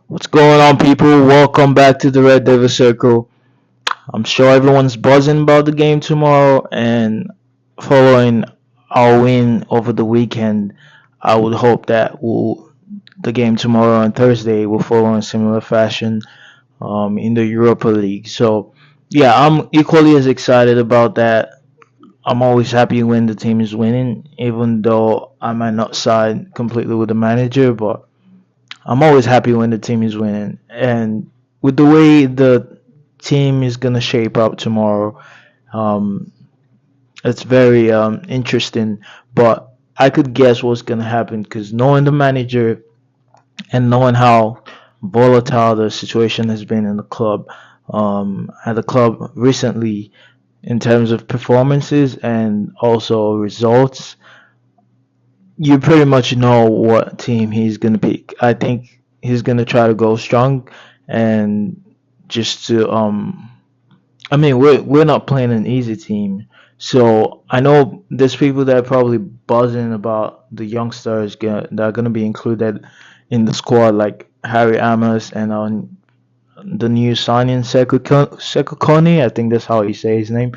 What's going on, people? Welcome back to the Red Devil Circle. I'm sure everyone's buzzing about the game tomorrow, and following our win over the weekend, I would hope that the game tomorrow on Thursday will follow in similar fashion in the Europa League. So, yeah, I'm equally as excited about that. I'm always happy when the team is winning, even though I might not side completely with the manager, but I'm always happy when the team is winning. And with the way the team is gonna shape up tomorrow, um, it's very interesting. But I could guess what's gonna happen because knowing the manager and knowing how volatile the situation has been in the club, at the club recently in terms of performances and also results, you pretty much know what team he's gonna pick. I think he's gonna try to go strong and just to I mean we're not playing an easy team. So I know there's people that are probably buzzing about the youngsters that are gonna be included in the squad like Harry Amos and the new signing Sekukoni. I think that's how you say his name.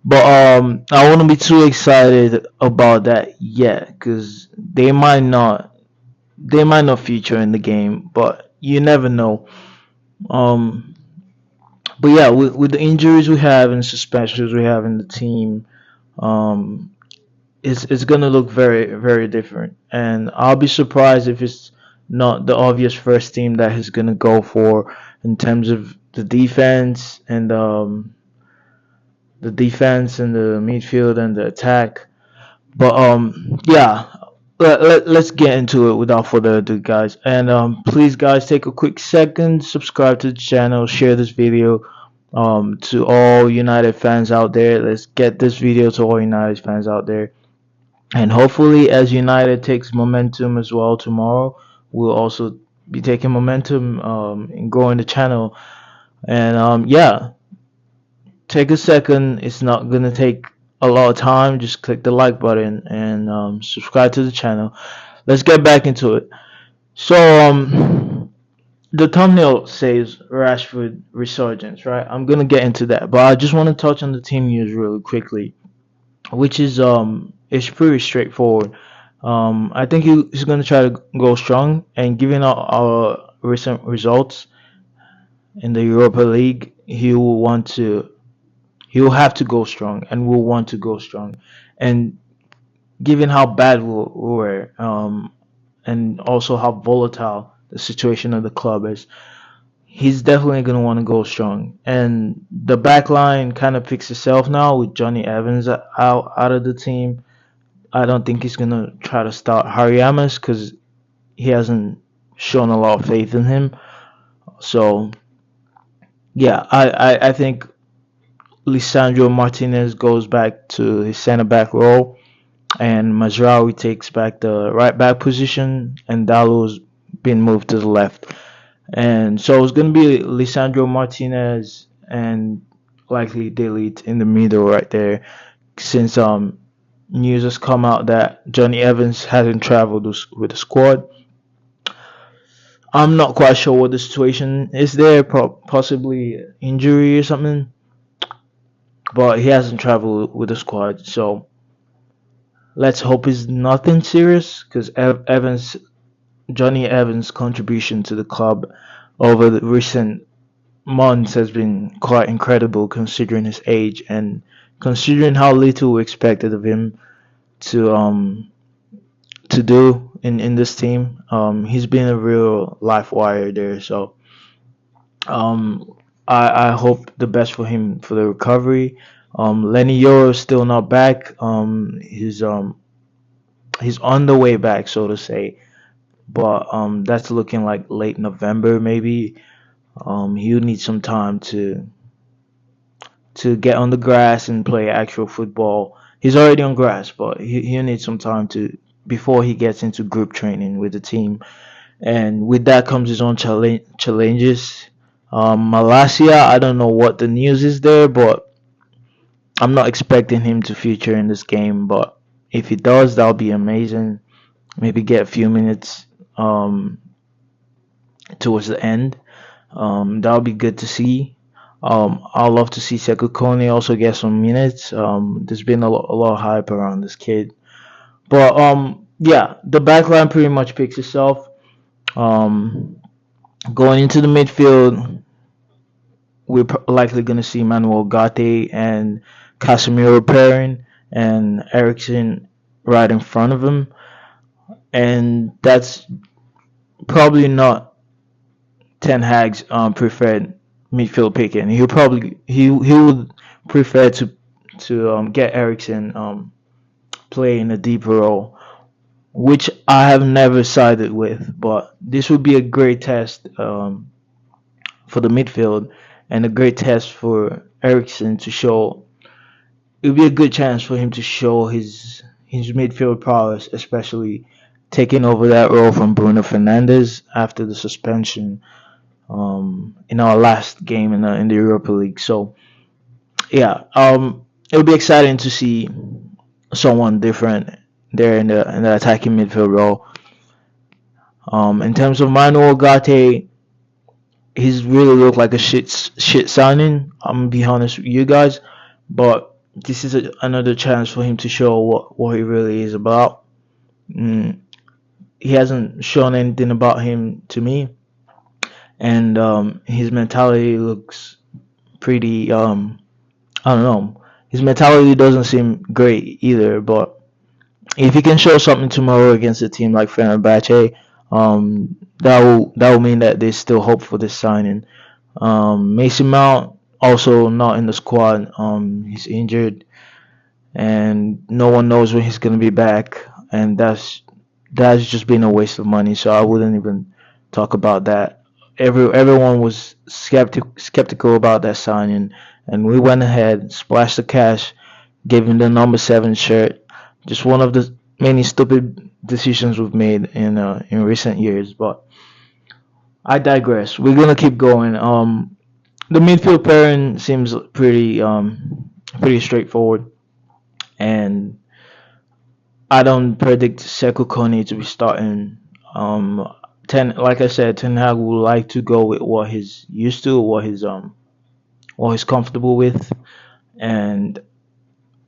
But I wouldn't be too excited about that yet because they might not feature in the game, but you never know. Um, but yeah, with the injuries we have and suspensions we have in the team, um, it's gonna look very different, and I'll be surprised if it's not the obvious first team that he's gonna go for in terms of the defense and the midfield and the attack. But yeah, let's get into it without further ado, guys. And please, guys, take a quick second, subscribe to the channel, share this video to all United fans out there. Let's get this video to all United fans out there. And hopefully, as United takes momentum as well tomorrow, we'll also be taking momentum in growing the channel. And yeah, take a second. It's not gonna take a lot of time. Just click the like button and subscribe to the channel. Let's get back into it. So the thumbnail says Rashford Resurgence, right? I'm gonna get into that, but I just want to touch on the team news really quickly, which is it's pretty straightforward. I think he's gonna try to go strong, and given our recent results in the Europa League, he'll have to go strong and will want to go strong. And given how bad we were, and also how volatile the situation of the club is, he's definitely going to want to go strong. And the back line kind of picks itself now with Johnny Evans out of the team. I don't think he's going to try to start Hariamas because he hasn't shown a lot of faith in him. So, yeah, I think Lisandro Martinez goes back to his center back role, and Mazraoui takes back the right back position, and Dalo's been moved to the left. And so it's going to be Lisandro Martinez and likely Delete in the middle right there, since news has come out that Johnny Evans hasn't traveled with the squad. I'm not quite sure what the situation is there, possibly injury or something, but he hasn't traveled with the squad. So let's hope it's nothing serious because Johnny Evans' contribution to the club over the recent months has been quite incredible considering his age and considering how little we expected of him to do in this team. He's been a real life wire there, so um, I hope the best for him for the recovery. Lenny Yoro is still not back. He's on the way back, so to say, but that's looking like late November maybe. He'll need some time to get on the grass and play actual football. He's already on grass, but he'll need some time to before he gets into group training with the team. And with that comes his own challenges. Malasia, I don't know what the news is there, but I'm not expecting him to feature in this game. But if he does, that'll be amazing. Maybe get a few minutes towards the end. That'll be good to see. I'd love to see Sekou Kone also get some minutes. There's been a lot of hype around this kid, but yeah, the backline pretty much picks itself. Um, Going into the midfield, we're likely going to see Manuel Gate and Casemiro pairing, and Ericsson right in front of him, and that's probably not Ten Hag's preferred midfield picking. He would prefer to get Ericsson play in a deeper role, which I have never sided with. But this would be a great test for the midfield and a great test for Ericsson to show. It would be a good chance for him to show his midfield prowess, especially taking over that role from Bruno Fernandes after the suspension in our last game in the Europa League. So yeah, it'll be exciting to see someone different there in the attacking midfield role. In terms of Manuel Gate, he's really looked like a shit signing. I'm gonna be honest with you guys, but this is another chance for him to show what he really is about. Mm, he hasn't shown anything about him to me, and his mentality looks pretty. I don't know. His mentality doesn't seem great either, but if he can show something tomorrow against a team like Fenerbahce, that will mean that there's still hope for this signing. Mason Mount also not in the squad. He's injured, and no one knows when he's gonna be back, and that's just been a waste of money. So I wouldn't even talk about that. Everyone was skeptical about that signing, and we went ahead, splashed the cash, gave him the number 7 shirt. Just one of the many stupid decisions we've made in recent years. But I digress. We're gonna keep going. The midfield pairing seems pretty straightforward, and I don't predict Sekou Kone to be starting. Like I said, Ten Hag would like to go with what he's used to, what he's comfortable with, and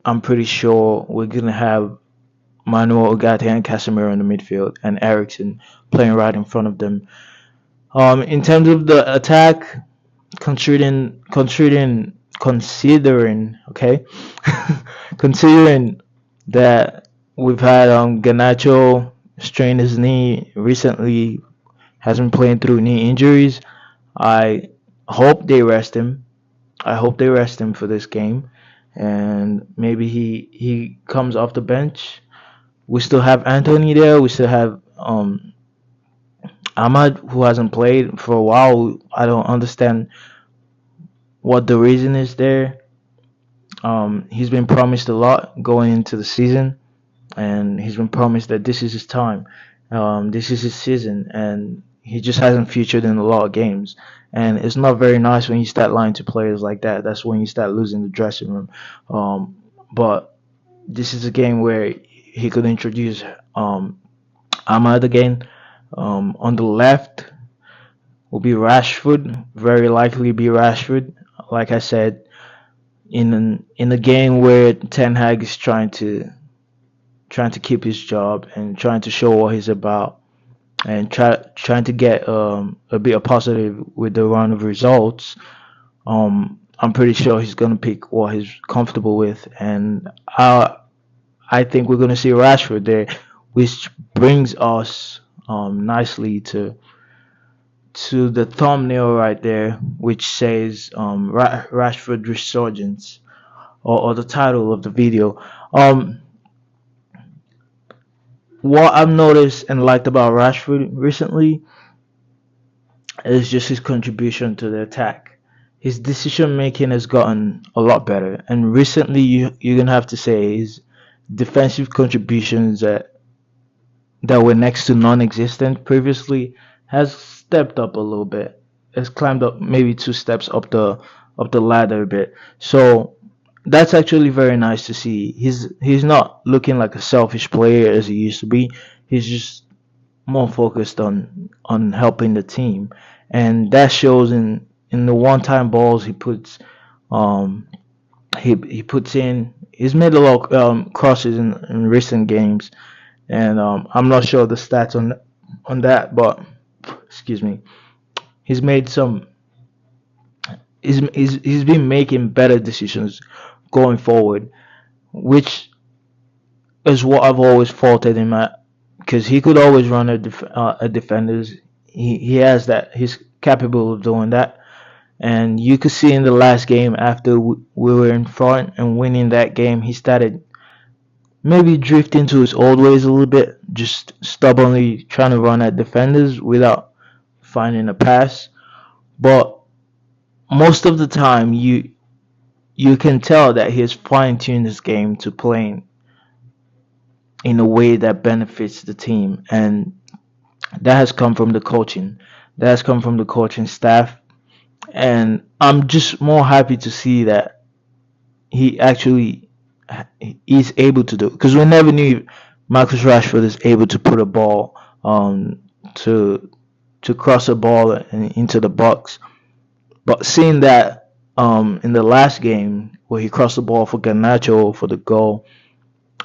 I'm pretty sure we're gonna have Manuel Ugarte and Casemiro in the midfield, and Ericsson playing right in front of them. In terms of the attack, considering, okay, considering that we've had Ganacho strain his knee recently, has been playing through knee injuries. I hope they rest him. I hope they rest him for this game, and maybe he comes off the bench. We still have Anthony there. We still have Ahmad, who hasn't played for a while. I don't understand what the reason is there. He's been promised a lot going into the season, and he's been promised that this is his time. This is his season, and he just hasn't featured in a lot of games. And it's not very nice when you start lying to players like that. That's when you start losing the dressing room. But this is a game where he could introduce Ahmad again. On the left will be Rashford, very likely be Rashford. Like I said, in a game where Ten Hag is trying to keep his job and trying to show what he's about, and trying to get a bit of positive with the run of results. I'm pretty sure he's gonna pick what he's comfortable with, and I think we're gonna see Rashford there, which brings us nicely to the thumbnail right there, which says Rashford Resurgence, or the title of the video. What I've noticed and liked about Rashford recently is just his contribution to the attack. His decision making has gotten a lot better, and recently you're gonna have to say his defensive contributions that were next to non-existent previously has stepped up a little bit. Has climbed up maybe 2 steps up the ladder a bit. So that's actually very nice to see. He's not looking like a selfish player as he used to be. He's just more focused on helping the team, and that shows in the one-time balls he puts. Um, he puts in. He's made a lot of crosses in recent games, and I'm not sure the stats on that, but excuse me, he's made some. He's been making better decisions going forward, which is what I've always faulted him at, because he could always run a defenders. He has that. He's capable of doing that. And you could see in the last game after we were in front and winning that game, he started maybe drifting to his old ways a little bit, just stubbornly trying to run at defenders without finding a pass. But most of the time, you can tell that he's fine tuned his game to playing in a way that benefits the team, and that has come from the coaching. That has come from the coaching staff, and I'm just more happy to see that he actually is able to do it, because we never knew Marcus Rashford is able to put a ball to cross a ball into the box. But seeing that in the last game where he crossed the ball for Garnacho for the goal,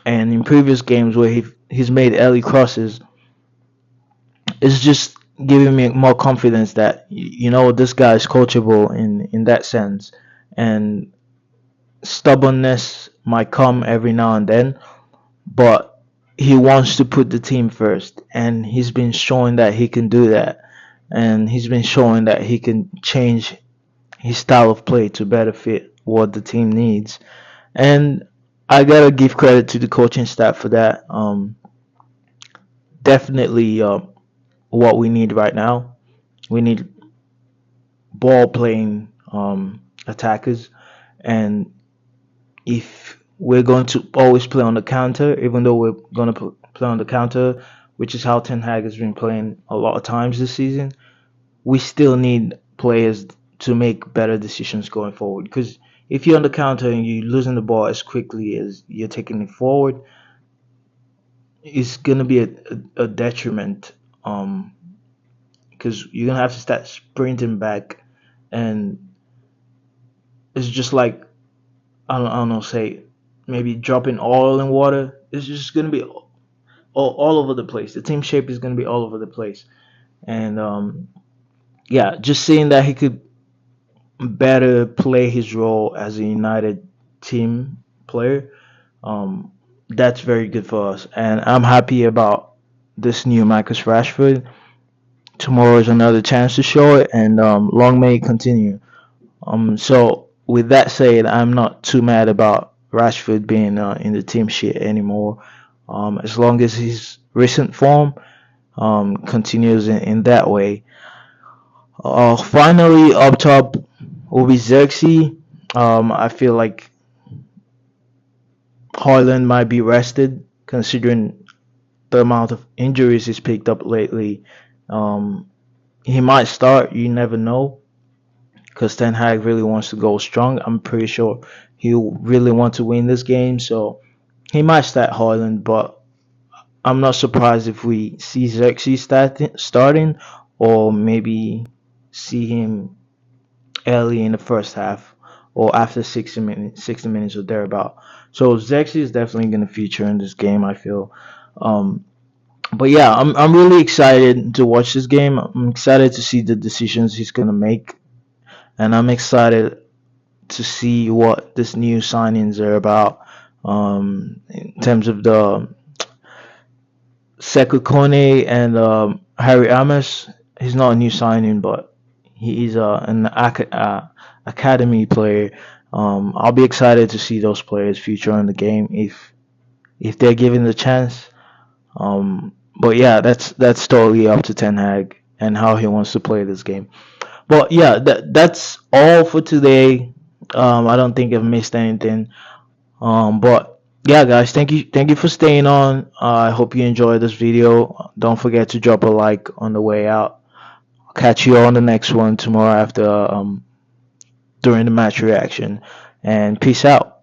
and in previous games where he's made early crosses, it's just giving me more confidence that this guy is coachable in that sense, and stubbornness might come every now and then, but he wants to put the team first, and he's been showing that he can do that, and he's been showing that he can change his style of play to better fit what the team needs. And I gotta give credit to the coaching staff for that. Definitely what we need right now. We need ball playing attackers, and if we're going to always play on the counter, even though we're going to play on the counter, which is how Ten Hag has been playing a lot of times this season, we still need players to make better decisions going forward. Because if you're on the counter and you're losing the ball as quickly as you're taking it forward, it's going to be a detriment. Because you're going to have to start sprinting back, and it's just like, I don't know, say maybe dropping oil in water. It's just going to be all over the place. The team shape is going to be all over the place. And yeah, just seeing that he could better play his role as a United team player, that's very good for us. And I'm happy about this new Marcus Rashford. Tomorrow is another chance to show it, and long may it continue. So with that said, I'm not too mad about Rashford being in the team sheet anymore. As long as his recent form continues in that way. Finally, up top will be Xerxes. I feel like Haaland might be rested, considering the amount of injuries he's picked up lately. Um, he might start. You never know, because Ten Hag really wants to go strong. I'm pretty sure he'll really want to win this game, so he might start Haaland, but I'm not surprised if we see Xerxes starting, or maybe see him early in the first half or after 60 minutes or thereabout. So Xerxes is definitely going to feature in this game, I feel. Um, but yeah, I'm really excited to watch this game. I'm excited to see the decisions he's going to make, and I'm excited to see what this new signings are about. In terms of the Sekou Kone and Harry Amos, he's not a new signing, but he is an academy player. I'll be excited to see those players feature in the game if they're given the chance. But yeah, that's totally up to Ten Hag and how he wants to play this game. But yeah, that's all for today. I don't think I've missed anything. But yeah, guys, thank you for staying on. I hope you enjoyed this video. Don't forget to drop a like on the way out. I'll catch you on the next one tomorrow after during the match reaction. And peace out.